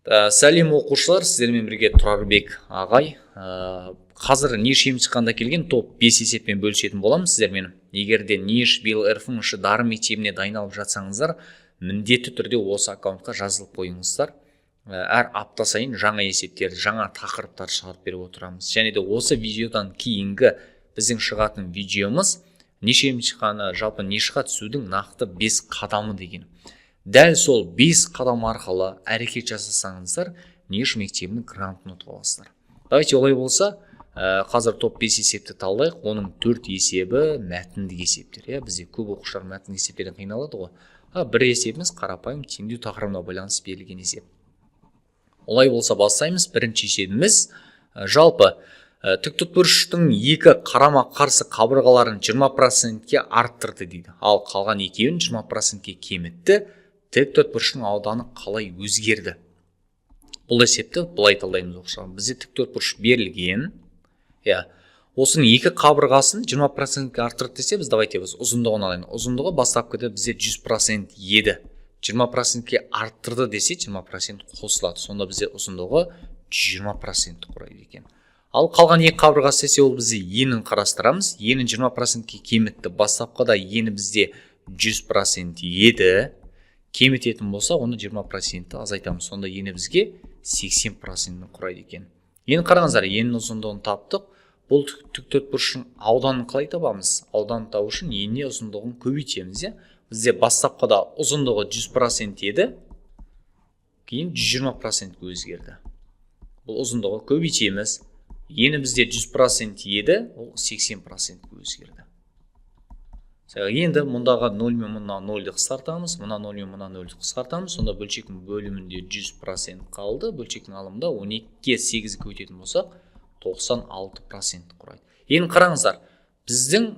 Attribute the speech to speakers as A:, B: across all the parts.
A: Сәлем оқушылар, сіздермен бірге Тұрарбек ағай. Қазір ниш емтиханда келген топ 5 есеппен бөлісетін боламыз сіздермен. Егер де ниш биыл РФ дары мектебіне дайындалып жатсаңыздар, міндетті түрде осы аккаунтқа жазылып қойыңыздар. Әр апта сайын жаңа есептерді, жаңа тақырыптар шығарып беріп отырамыз. Және де осы видеодан кейінгі біздің шығатын видеомыз ниш емтиханы, жалпы нишқа түсудің нақты 5 қадамы деген. Дәл сол 5 қадам арқылы әрекет жасасаңыздар, ниш мектебінің грантын ұтып аласыздар. Давайте олай болса, қазір топ 5 есепті талдайық. Оның 4 есебі мәтіндік есептер. Бізде көп оқушылар мәтіндік есептерден қиналады ғой. Бір есебіміз қарапайым теңдеу тақырыбына байланысты берілген есеп. Олай болса бастаймыз. Бірінші есебіміз жалпы тіктұрыштың екі қарама-қарсы қабырғаларын 20%-ке арттырды дейді. Ал қалған екеуін 20%-ке кемітті. Тіктұрыштың ауданы қалай өзгерді? Бұл есепті бұлай талдаймыз оқушылар. Бізде тіктұрыш берілген. Осының екі қабырғасын 20%-ке арттырды десе, біз давайте біз ұзындығын алайын. Ұзындығы бастапқыда бізде 100% еді. 20%-ке арттырды десе, 20% қосылады. Сонда бізде ұзындығы 20% құрайды екен. Ал қалған екі қабырғасы десе, ол бізде енін қарастырамыз. Енін 20%-ке кемітті. Бастапқыда ені бізде 100% еді. Кемітетін болса, оны 20% азайтамыз. Сонда ені бізге 80% құрайды екен. Енді қараңыздар, енін ұзындығын таптық. Бұл тіктұрыштың ауданын қалай табамыз? Ауданын табу үшін еніне ұзындығын көбейтеміз. Бізде бастапқыда ұзындығы 100% еді, кейін 120% өзгерді. Бұл ұзындығы көбейтеміз. Ені бізде 100% еді, ол 80% өзгерді. Енді мұндағы 0 мен мұнда 0-ді қысқартамыз, мұна 0 мен мұна 0-ді қысқартамыз. Сонда бөлшектің бөлімінде 100% қалды. Бөлшектің алымында 12-ке 8-ді көбейтетін болсақ, 96% құрайды. Енді қараңыздар, біздің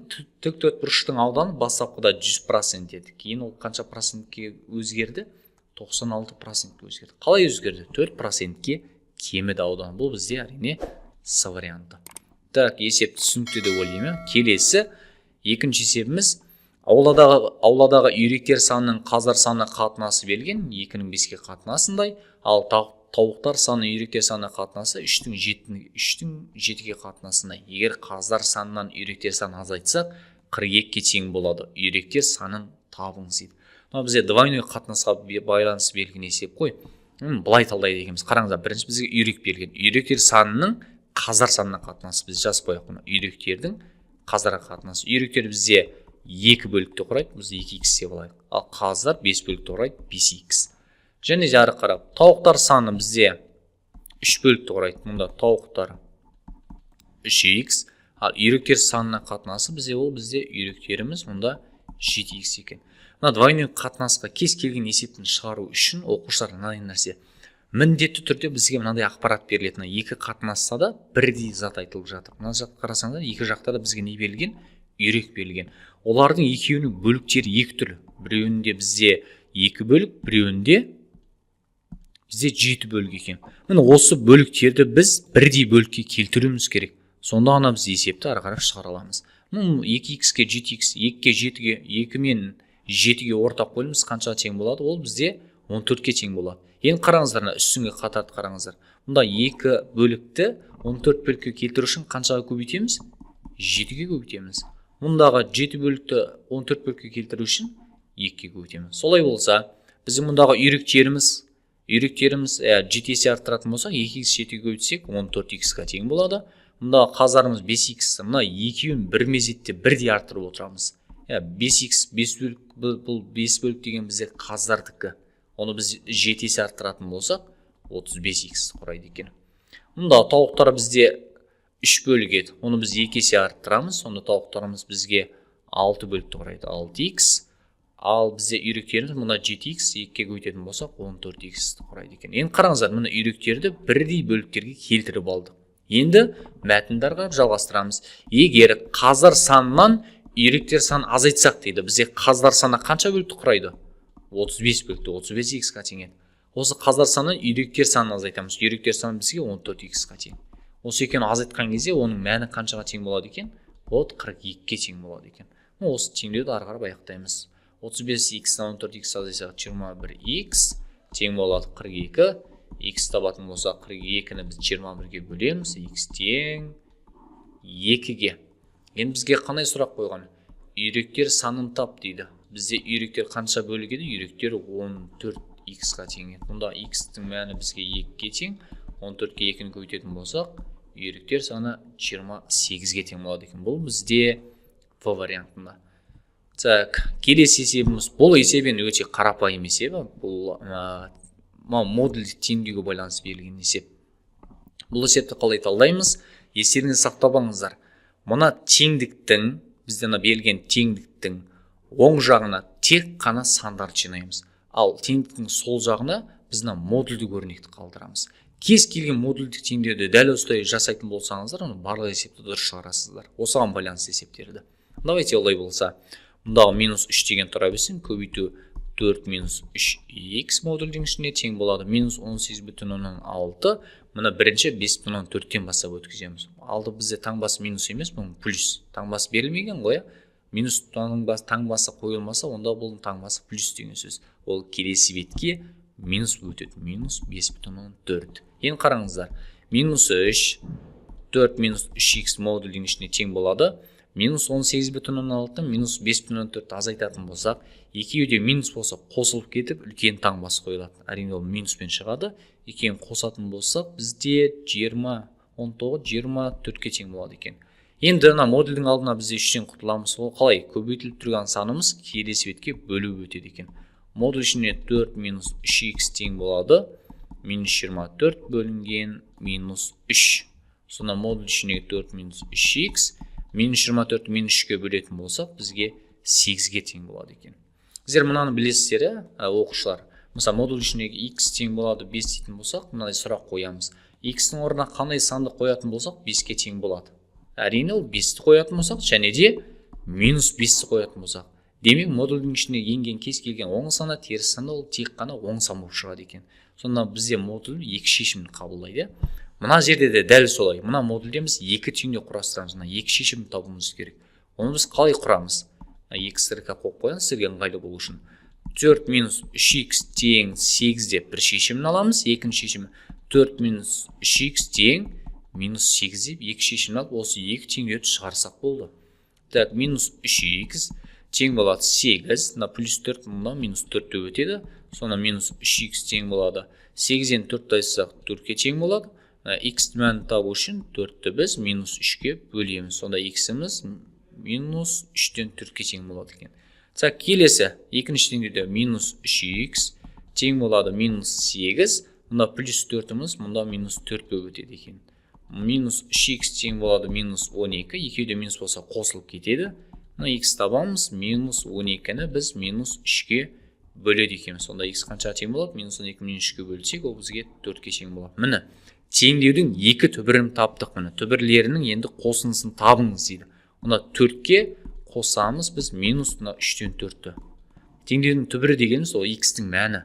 A: тіктұрыштың ауданы бастапқыда 100% еді. Кейін ол қанша процентке өзгерді? 96%-ке өзгерді. Қалай өзгерді? 4%-ке кеміді ауданы. Бұл бізде әрине С варианты. Так, есепті түсінікті деп ойлаймын. Келесі екінші есебіміз ауладағы үйректер санының қаздар саны қатынасы берілген, 2-ның 5-ке қатынасындай, ал тауықтар саны үйректер саны қатынасы 3-дің 7-ге қатынасындай. Егер қаздар санынан үйректер саны азайтсақ, 42-ке тең болады. Үйректер санын табыңыз дейді. Бізде двойной қатынасқа байланысты берілген есеп қой. Былай талдайды екенбіз. Қараңыздар, бірінші бізге үйрек берілген. Үйректер санының қаздар санына қатынасы біз жазып қояйық. Үйректердің қаздарға қатынасы. Үйректер бізде 2 бөлікті құрайды, біз 2х деп алайық. Ал қаздар 5 бөлікті құрайды, 5х. Және ары қарап, тауықтар саны бізде 3 бөлікті құрайды. Мұнда тауықтар 3х. Ал үйректер санына қатынасы бізде үйректеріміз мұнда 7х екен. Мына двойной қатынасқа кез келген есептін шығару үшін оқушылар мынандай нәрсе. Міндетті түрде бізге мынандай ақпарат берілетін. Екі қатынасса да бірдей зат айтылып жатыр. Мына жақта қарасаңыздар, екі жақта да бізге не берілген? Үйрек берілген. Олардың екеуінің бөліктері екі түрлі. Біреуінде бізде 2 бөлік, біреуінде бізде 7 бөлік екен. Міне осы бөліктерді біз бірдей бөлікке келтіруіміз керек. Сонда ғана біз есепті ары қарай шығара аламыз. 2х-ке 7х, 2-ке 7-ге, 2 мен 7-ге ортақ бөліміз қанша тең болады? Ол бізде 14-ке тең болады. Енді қараңыздар, үстіңге қатарды қараңыздар. Мұнда 2 бөлікті 14 бөлікке келтіру үшін қаншаға көбейтеміз? 7-ге көбейтеміз. Мұндағы 7 бөлікті 14 бөлікке келтіру үшін 2-ге көбейтеміз. Солай болса, біздің мұндағы үйректеріміз 7 есе арттыратын болса, 2х 7-ге көбейтсек 14х-ға тең болады. Мұндағы қаздарымыз 5х, мұна екеуін бір мезетте бірдей арттырып отырамыз. 5х 5 бөлік, бұл 5 бөлік деген бізде қаздардікі. Оны біз 7 есе арттыратын болсақ, 35х құрайды екен. Мұнда тауықтар бізде 3 бөлік еді. Оны біз 2 есе арттырамыз. Сонда тауықтарымыз бізге 6 бөлікті құрайды. 6х. Ал бізде үйректеріміз мұнда 7х 2-ге көбейтетін болсақ, 14х құрайды екен. Енді қараңыздар, мұны үйректерді бірдей бөліктерге келтіріп алдық. Енді мәтінді қарап жалғастырамыз. Егер қаздар санынан үйректер санын азайтсақ дейді, бізде қаздар саны қанша бөлікті құрайды? 35 бөлікті, 35х-қа тең еді. Осы қаздар санынан үйректер санын азайтамыз. Үйректер саны бізге 14х-қа тең. Осы екеуін азайтқан кезде оның мәні қаншаға тең болады екен? 42-ге тең болады екен. Осы теңдеуді ары қарап аяқтаймыз. 35х-тан 14х азайтсақ 21х тең болады 42. x табатын болсақ 42-ні біз 21-ге бөлеміз, x тең 2-ге. Енді бізге қандай сұрақ қойған? Үйректер санын тап дейді. Бізде үйректер қанша бөлігеді? Үйректер 14x-ға тең. Мұнда x-тің мәні бізге 2-ге тең. 14-ге 2-ні көбейтетін болсақ, үйректер саны 28-ге тең болады екен. Бұл бізде В вариантында. Так, келесі есебіміз. Бұл есебен өте қарапайым есебі. Бұл модульдік теңдеуге байланысты берілген есеп. Бұл есепті қалай талдаймыз? Естеріңізде сақтап алыңыздар. Мына теңдіктің, бізден берілген теңдіктің оң жағына тек қана сандарды жинаймыз. Ал теңдіктің сол жағына біз модульдік өрнекті қалдырамыз. Кез келген модульдік теңдеуді дәл осылай жасайтын болсаңыздар, оны барлық есепті дұрыс шығарасыздар. Осыған байланысты есептерді. Давайте олай болса, мұндағы минус 3 деген тұра берсін, көбейту 4 минус 3x модульдің ішіне тең болады. Минус 18,6. Мұны бірінші 5,4-тен бастап өткіземіз. Алды бізде таңбасы минус емес, бұл плюс. Таңбасы берілмеген ғой. Минус таңбасы қойылмаса, онда бұл таңбасы плюс деген сөз. Ол келесі бетке минус өтеді. Минус 5,4. Енді қараңыздар. Минус 3, 4 минус 3x модульдің ішіне тең болады. Минус 18,6, минус 5,4 азайтатын болсақ, екеуде минус болса қосылып кетіп, үлкен таңбасы қойылады. Әрине ол минуспен шығады. Екеуін қосатын болсақ, бізде 19, 24-ке тең болады екен. Енді модульдің алдына бізде 3-тен құтыламыз. Ол қалай? Көбейтіліп тұрған санымыз келесі бетке бөліп өтеді екен. Модуль ішіне 4 минус 3x тең болады. Минус 24 бөлінген минус 3. Сонда модуль ішіне 4 минус 3x. Минус 24 минус 3-ке бөлетін болсақ, бізге 8-ге тең болады екен. Сіздер мұнаны білесіздер, оқушылар. Мысалы, модуль ішіндегі x тең болады 5 дейтін болсақ, мынадай сұрақ қоямыз. X-ның орнына қандай санды қоятын болсақ, 5-ке тең болады. Әрине ол 5-ті қоятын болсақ, және де минус 5-ті қоятын болсақ. Демек, модульдің ішіне енген кез келген оң саны, теріс саны ол тек қана оң сан болып шығады екен. Сонда бізде модуль екі шешімін қабылдайды. Мына жерде де дәл солай. Мына модульде біз екі түйінді құрастырамыз. Мына екі шешімді табуымыз керек. Оны біз қалай құрамыз? Екі сырқа қойып қойған, сізге ыңғайлы болу үшін. 4 минус 3x тең 8 деп бір шешімін аламыз. Екінші шешімі 4 минус 3x тең минус 8 деп екі шешімін алып, осы екі теңдеуді шығарсақ болды. Так, минус 3x тең болады 8, мына плюс 4, мына минус 4 өтеді. Сонда минус 3x тең болады. 8-ден 4 айсақ 4-ке тең болады. X мәнін табу үшін 4-ті біз минус 3-ке бөлеміз. Сонда x-іміз минус 3-тен 4-ке тең болады екен. Так, келесі екінші теңдеуде минус 3x тең болады минус 8. Мұнда плюс 4-іміз, мұнда минус 4 болып өтеді екен. Минус 3x тең болады минус 12. Екеуде минус болса қосылып кетеді. Мұна x табамыз, минус 12-ні біз минус 3-ке бөледі екенбіз. Сонда x қанша тең болады? Минус 12 минус 3-ке бөлсек, ол бізге 4-ке тең болады. Міне, теңдеудің екі түбірін таптық. Міне, түбірлерінің енді қосындысын табыңыз дейді. Мұна 4-ке қосамыз біз минус 3-тен 4-ті. Теңдеудің түбірі дегеніміз ол x-тің мәні.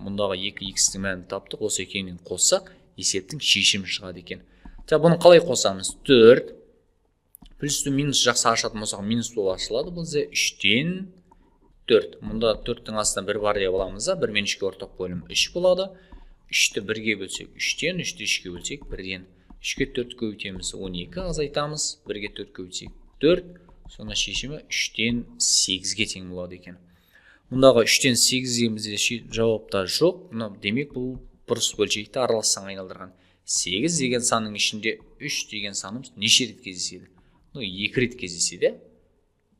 A: Мұндағы екі x-тің мәнін таптық. Осы екеуінен қоссақ, есептің шешімі шығады екен. Бұны қалай қосамыз? 4 плюсті минус жақсы ашатын болсақ, минус болып ашылады. Бізде 3-тен 4. Мұнда 4-тің астына бір бар деп аламыз, 1 мен 3-ке ортақ бөлім 3 болады. 3-ті 1-ге бөлсек 3-тен, 3-ті 3-ке бөлсек 1-ден. 3-ке 4 көбейтеміз 12, азайтамыз. 1-ге 4 көбейтсек 4. Сонда шешімі 3-тен 8-ге тең болады екен. Мұндағы 3-тен 8-ге бізде жауапта жоқ. Демек бұл бұрыс бөлшекті аралассаң айналдырған. 8 деген санның ішінде 3 деген санымыз неше рет кездеседі? 2 рет кездеседі.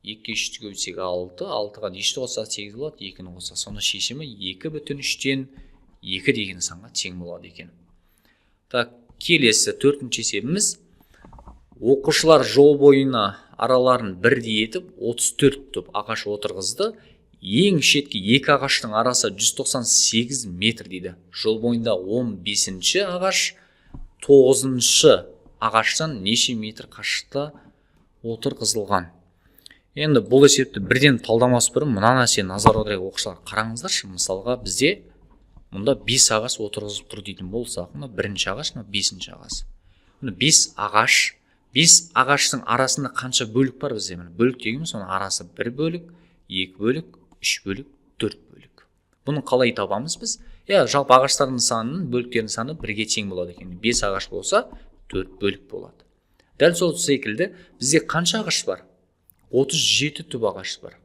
A: 2-ке 3-ті көбейтсек 6, 6-ға нешті қоссақ 8 болады, 2-ні қоссақ. Сонда шешімі 2,3-тен 2 деген санға тең болады екен. Так, келесі 4-ші есебіміз. Оқушылар жол бойына араларын бірдей етіп 34 топ ағаш отырғызды. Ең шеткі екі ағаштың арасы 198 метр дейді. Жол бойында 15-ші ағаш 9-шы ағаштан неше метр қашықта отырғызылған. Енді бұл есепті бірден талдамас бұрын мына нәрсені назар аударайық оқушылар. Қараңыздаршы, мысалға бізде мұнда 5 ағаш отырғызып тұр дейтін болсақ, мына бірінші ағаш, мына 5-ші ағаш. Мына 5 ағаштың арасында қанша бөлік бар бізде? Бөлік дегеніміз оның арасы 1 бөлік, 2 бөлік, 3 бөлік, 4 бөлік. Бұны қалай табамыз біз? жалпы ағаштардың санының бөліктердің саны 1-ге тең болады екен. 5 ағаш болса 4 бөлік болады. Дәл сол секілді бізде қанша ағаш бар? 37 түп ағаш бар.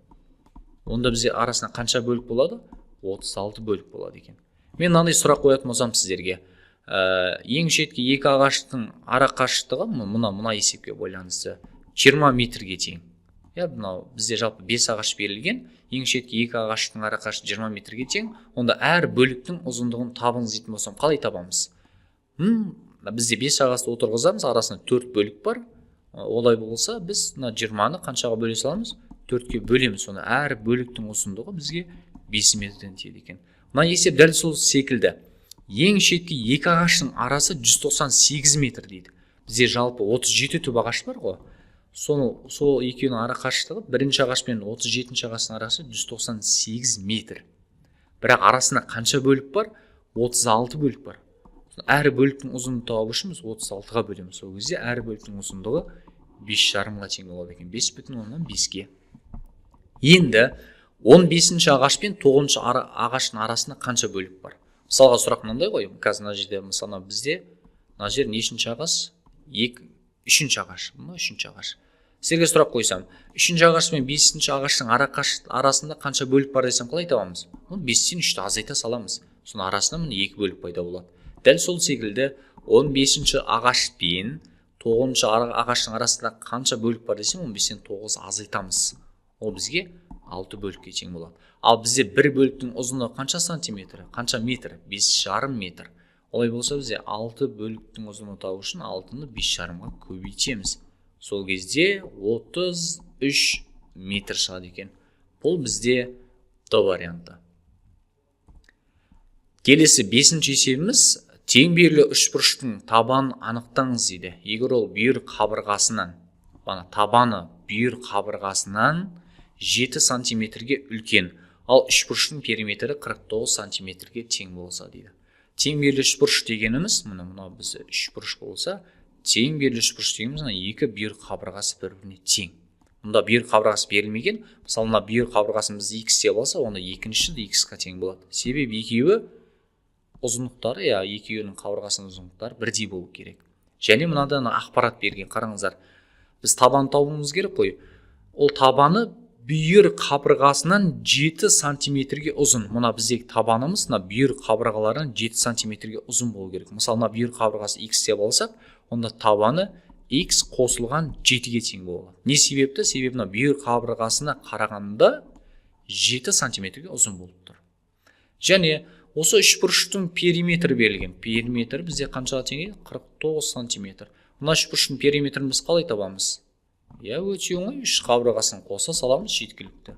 A: Онда бізде арасына қанша бөлік болады? 36 бөлік болады екен. Мен мынандай сұрақ қоятын болсам сіздерге, ең шеткі 2 ағаштың ара қашықтығы мына есепке байланысты 20 метрге тең. Мынау бізде жалпы 5 ағаш берілген, ең шеткі 2 ағаштың ара қашықтығы 20 метрге тең. Онда әр бөліктің ұзындығын табыңыз дейтін болсам, қалай табамыз? Бізде 5 ағашты отырғызамыз, арасында 4 бөлік бар. Олай болса, біз 20-ны қаншаға бөле саламыз? 4-ке бөлеміз. Сонда әр бөліктің ұзындығы бізге 5 метрден тиеді екен. Мына есеп дәл сол секілді. Ең шеткі 2 ағаштың арасы 198 метр дейді. Бізде жалпы 37 түп ағаш бар ғой. Сол екеуінің ара қашықтығы бірінші ағаш пен 37-ші ағаштың арасы 198 метр. Бірақ арасында қанша бөлік бар? 36 бөлік бар. Әр бөліктің ұзындығын табу үшін біз 36-ға бөлеміз. Сол кезде әр бөліктің ұзындығы 5,5-ға тең болады екен. 5,5-ге. Енді 15-ші ағаш пен 9-ші ағаштың арасында қанша бөлік бар? Мысалға сұрақ мынандай ғой. Қазір мына жерде мысалы бізде мына жер нешінші ағаш? 3-ші ағаш. Мына 3-ші ағаш. Сіздерге сұрақ қойсам, 3-ші ағаш пен 5-ші ағаштың арасында қанша бөлік бар десем, қалай табамыз? 5-тен 3-ті азайта саламыз. Соның арасында міне 2 бөлік пайда болады. Дәл сол секілді 15-ші ағаш пен 9-ші ағаштың арасында қанша бөлік бар десем, 15-тен 9 азайтамыз. Ол бізге 6 бөлікке тең болады. Ал бізде бір бөліктің ұзындығы қанша сантиметр? Қанша метр? 5,5 метр. Олай болса бізде 6 бөліктің ұзындығын табу үшін 6-ны 5,5-ға көбейтеміз. Сол кезде 33 метр шығады екен. Бұл бізде Д варианты. Келесі 5-ші есебіміз тең берілі үшбұрыштың табанын анықтаңыз дейді. Егер ол бүйір қабырғасынан, табаны бүйір қабырғасынан 7 сантиметрге үлкен, ал үшбұрыштың периметрі 49 сантиметрге тең болса дейді. Тең берілі үшбұрыш дегеніміз, мына біз үшбұрыш болса, тең берілі үшбұрыш дегеніміз екі бүйір қабырғасы бір-біріне тең. Мұнда бүйір қабырғасы берілмеген, мысалы мына бүйір қабырғасын біз x деп алса, онда екіншісі де x-қа тең болады. Себебі екеуі ұзындықтары, екеуінің қабырғасының ұзындықтары бірдей болу керек. Және мынадан ақпарат берген, қараңыздар. Біз табан табуымыз керек қой. Ол табаны бүйір қабырғасынан 7 сантиметрге ұзын. Мына біздегі табанымыз бүйір қабырғаларынан 7 сантиметрге ұзын болу керек. Мысалы, мына бүйір қабырғасы x деп алсақ, онда табаны x қосылған 7-ге тең болады. Не себепті? Себебі бүйір қабырғасына қарағанда 7 сантиметрге ұзын болып тұр. Және осы үшбұрыштың периметрі берілген. Периметр бізде қаншаға тең? 49 сантиметр. Мына үшбұрыштың периметрін біз қалай табамыз? Өте оңай, үш қабырғасын қоса саламыз жеткілікті.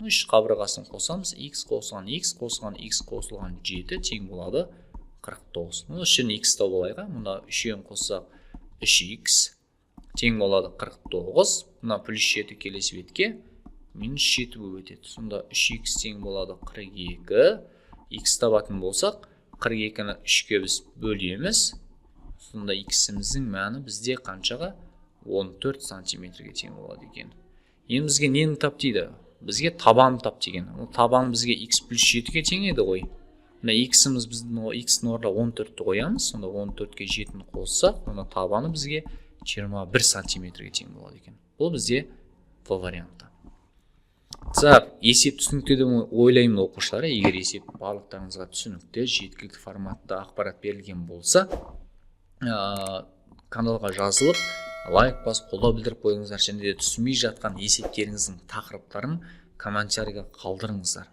A: Үш қабырғасын қосамыз, x қосылған x қосылған x қосылған 7 тең болады 49. Үшін x тауып алайық. Мұнда үшеуін қоссақ 3x тең болады 49. Мына плюс 7 келесі бетке минус 7 болып өтеді. Сонда 3x тең болады 42. X табатын болсақ, 42-ні 3-ке біз бөлеміз. Сонда x-іміздің мәні бізде қаншаға? 14 сантиметрге тең болады екен. Енді бізге нені тап дейді? Бізге табан тап деген. Табан бізге x плюс 7-ге тең еді ғой. Мына x-іміз біздің x-ның орнына 14-ті қоямыз. Сонда 14-ке 7-ні қоссақ, онда табаны бізге 21 сантиметрге тең болады екен. Бұл бізде В варианты. Есеп түсінікті деп ойлаймын оқушылар. Егер есеп барлықтарыңызға түсінікті, жеткілікті форматта ақпарат берілген болса, каналға жазылып, лайк басып, қолдау білдіріп қойыңыздар. Және де түсінбей жатқан есептеріңіздің тақырыптарын комментарийға қалдырыңыздар.